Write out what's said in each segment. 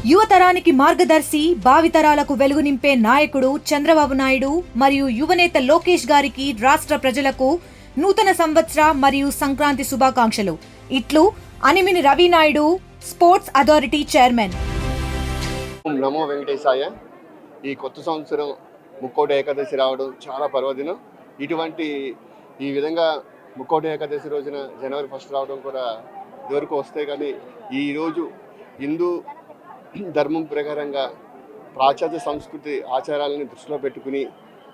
యువతరానికి మార్గదర్శి, భావితరాలకు వెలుగు నింపే నాయకుడు చంద్రబాబు నాయుడు మరియు యువనేత లోకేష్ గారికి రాష్ట్ర ప్రజలకు నూతన సంవత్సర మరియు సంక్రాంతి శుభాకాంక్షలు. ఇట్లు Animini Ravi Naidu, sports authority chairman. నమో వెంకటేశాయ. ఈ కొత్త సంవత్సరం ముక్కోటి ఏకాదశి రావడం చాలా పర్వదినం. ఈ విధంగా ముక్కోటి ఏకాదశి రోజున జనవరి 1 రావడం కూడా ఇదివరకు వస్తే, కానీ ఈరోజు హిందూ ధర్మం ప్రకారంగా పాశ్చాత్య సంస్కృతి ఆచారాలను దృష్టిలో పెట్టుకుని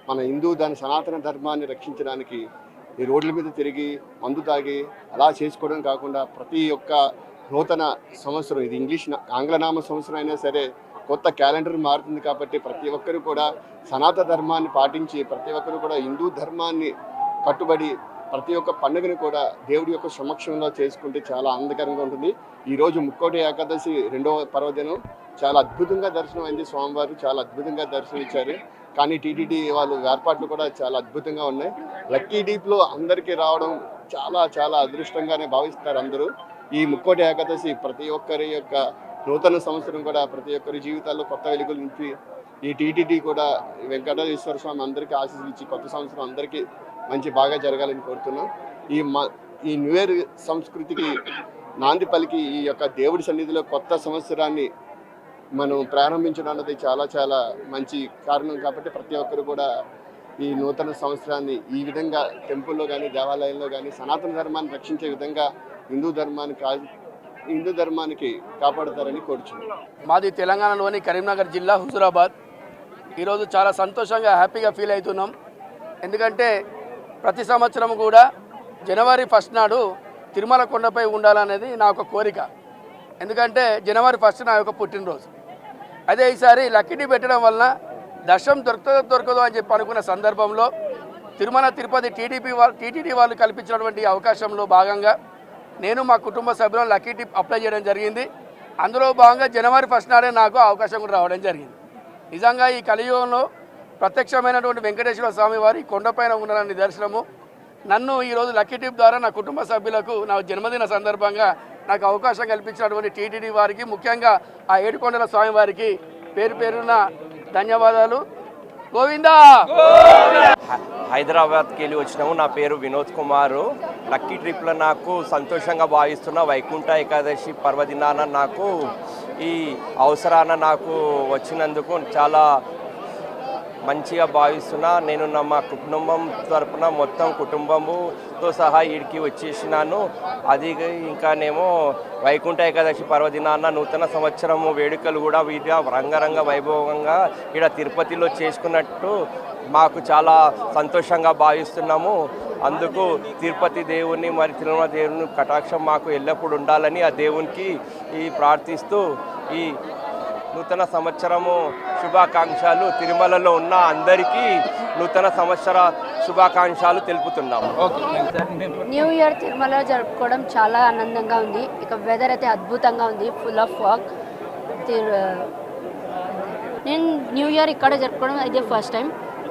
మన దాని సనాతన ధర్మాన్ని రక్షించడానికి ఈ రోడ్ల మీద తిరిగి మందు తాగి అలా చేసుకోవడం కాకుండా ప్రతి ఒక్క నూతన సంవత్సరం, ఇది ఆంగ్లనామ సంవత్సరం అయినా సరే కొత్త క్యాలెండర్ మారుతుంది కాబట్టి ప్రతి ఒక్కరు కూడా సనాతన ధర్మాన్ని పాటించి ప్రతి ఒక్కరు కూడా హిందూ ధర్మాన్ని కట్టుబడి ప్రతి ఒక్క పండుగను కూడా దేవుడి యొక్క సమక్షంలో చేసుకుంటే చాలా ఆనందకరంగా ఉంటుంది. ఈరోజు ముక్కోటి ఏకాదశి 2వ పర్వదినం. చాలా అద్భుతంగా దర్శనం అయింది. స్వామివారు చాలా అద్భుతంగా దర్శనం ఇచ్చారు. కానీ టీటీడీ వాళ్ళు ఏర్పాట్లు కూడా చాలా అద్భుతంగా ఉన్నాయి. లక్కీ డీప్లో అందరికీ రావడం చాలా చాలా అదృష్టంగానే భావిస్తారు అందరూ. ఈ ముక్కోటి ఏకాదశి ప్రతి ఒక్కరి యొక్క నూతన సంవత్సరం కూడా ప్రతి ఒక్కరి జీవితాల్లో కొత్త వెలుగులు నింపి ఈ టీటీడీ కూడా వెంకటేశ్వర స్వామి అందరికీ ఆశీస్సులు ఇచ్చి కొత్త సంవత్సరం అందరికీ బాగా జరగాలని కోరుతున్నాం. ఈ న్యూ ఇయర్ సంస్కృతికి నాంది పలికి ఈ యొక్క దేవుడి సన్నిధిలో కొత్త సంవత్సరాన్ని మనం ప్రారంభించడం అన్నది చాలా చాలా మంచి కారణం. కాబట్టి ప్రతి ఒక్కరు కూడా ఈ నూతన సంవత్సరాన్ని ఈ విధంగా టెంపుల్లో కానీ దేవాలయంలో కానీ సనాతన ధర్మాన్ని రక్షించే విధంగా హిందూ ధర్మానికి కాపాడుతారని కోరుచున్నాం. మాది తెలంగాణలోని కరీంనగర్ జిల్లా హుజూరాబాద్. ఈరోజు చాలా సంతోషంగా హ్యాపీగా ఫీల్ అవుతున్నాం. ఎందుకంటే ప్రతి సంవత్సరం కూడా జనవరి 1 నాడు తిరుమల కొండపై ఉండాలనేది నా ఒక కోరిక. ఎందుకంటే జనవరి 1 నా యొక్క పుట్టినరోజు. అదే ఈసారి లక్కీ పెట్టడం వలన దర్శనం దొరకదో అని చెప్పి అనుకున్న సందర్భంలో తిరుమల తిరుపతి టీటీడీ వాళ్ళు కల్పించినటువంటి అవకాశంలో భాగంగా నేను మా కుటుంబ సభ్యులను లక్కీ టిప్ అప్లై చేయడం జరిగింది. అందులో భాగంగా జనవరి 1 నాడే నాకు అవకాశం కూడా రావడం జరిగింది. నిజంగా ఈ కలియుగంలో ప్రత్యక్షమైనటువంటి వెంకటేశ్వర స్వామి వారి కొండపైన ఉన్న నిదర్శనము. నన్ను ఈరోజు లక్కీ టిప్ ద్వారా నా కుటుంబ సభ్యులకు నా జన్మదిన సందర్భంగా నాకు అవకాశం కల్పించినటువంటి టీటీడీ వారికి, ముఖ్యంగా ఆ ఏడుకొండల స్వామి వారికి పేరు పేరున ధన్యవాదాలు. గోవిందా. హైదరాబాద్కి వెళ్ళి వచ్చినాము. నా పేరు వినోద్ కుమారు. లక్కీ ట్రిప్లో నాకు సంతోషంగా భావిస్తున్న వైకుంఠ ఏకాదశి పర్వదినాన నాకు ఈ అవసరాన నాకు వచ్చినందుకు చాలా మంచిగా భావిస్తున్నా. నేను మా కుటుంబం తరపున మొత్తం కుటుంబముతో సహా ఈడికి వచ్చేసినాను. అది ఇంకానేమో వైకుంఠ ఏకాదశి పర్వదినాన నూతన సంవత్సరము వేడుకలు కూడా రంగరంగ వైభవంగా ఇక్కడ తిరుపతిలో చేసుకున్నట్టు మాకు చాలా సంతోషంగా భావిస్తున్నాము. అందుకు తిరుపతి దేవుని మరి తిరుమల దేవుని కటాక్షం మాకు ఎల్లప్పుడూ ఉండాలని ఆ దేవునికి ప్రార్థిస్తూ ఈ నూతన సంవత్సరము శుభాకాంక్షలు తిరుమలలో ఉన్న అందరికీ నూతన సంవత్సర శుభాకాంక్షలు తెలుపుతున్నాము. న్యూ ఇయర్ తిరుమల జరుపుకోవడం చాలా ఆనందంగా ఉంది. ఇక వెదర్ అయితే అద్భుతంగా ఉంది, ఫుల్ ఆఫ్ ఫాగ్. నేను న్యూ ఇయర్ ఇక్కడ జరుపుకోవడం ఇదే ఫస్ట్ టైం.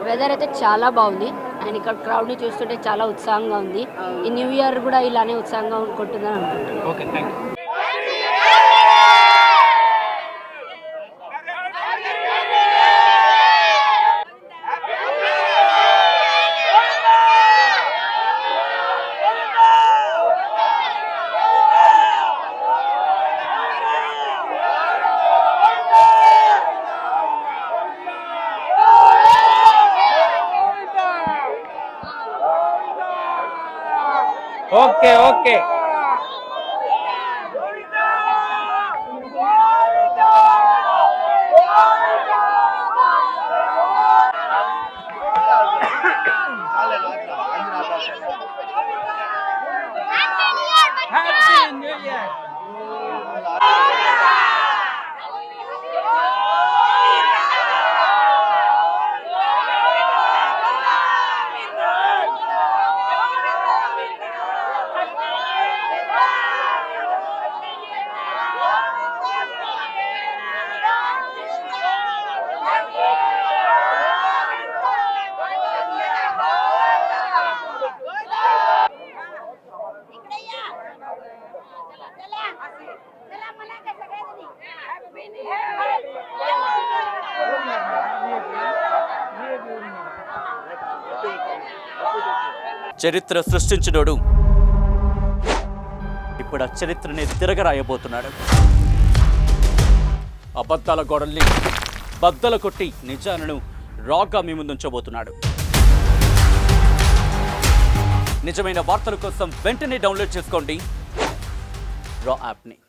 వెదర్ అయితే చాలా బాగుంది అండ్ ఇక్కడ క్రౌడ్ని చూస్తుంటే చాలా ఉత్సాహంగా ఉంది. ఈ న్యూ ఇయర్ కూడా ఇలానే ఉత్సాహంగా ఉంటుందని అనుకుంటున్నాను. Okay okay happy new year. చరిత్ర సృష్టించినోడు ఇప్పుడు ఆ చరిత్రని తిరగరాయబోతున్నాడు. అబద్ధాల గోడల్ని బద్దలు కొట్టి నిజాలను రాగా మీ ముందుంచబోతున్నాడు. నిజమైన వార్తల కోసం వెంటనే డౌన్లోడ్ చేసుకోండి రా యాప్ని.